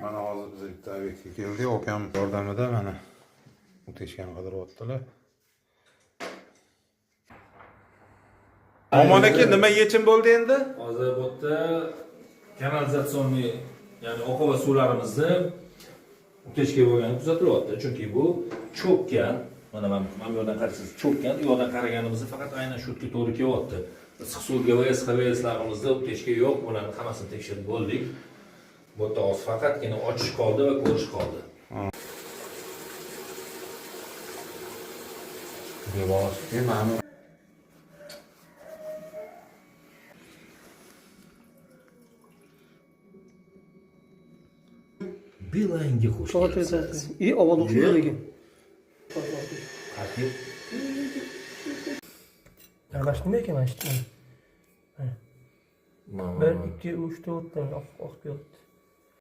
Mana hozir biz bitta obyektga keldik. Okam yordamida mana o'tishgan qidiryaptilar. Omon aka, nima yechim bo'ldi endi? Hozir bu yerda kanalizatsionniy, ya'ni oqova suvlarimizni o'tishga bo'lgani kuzatilyapti. Chunki bu cho'kkan. Mana bu yerdan qarasangiz cho'kkan. U yerdan qaraganimizda faqat aynan shu yerga to'g'ri kelyapti. Issiq suv GVS, HVS'larimizda o'tishga yo'q, bularni hammasini tekshirib bo'ldik. Bu yerda hozir faqatgina ochish qoldi va ko'rish qoldi. Devor. Belangi xush kelibsiz. И ovoz o'xshaydi. Qatib. Yarashdimi ekan mana shu. 1 2 3 4 dan oqib yotdi.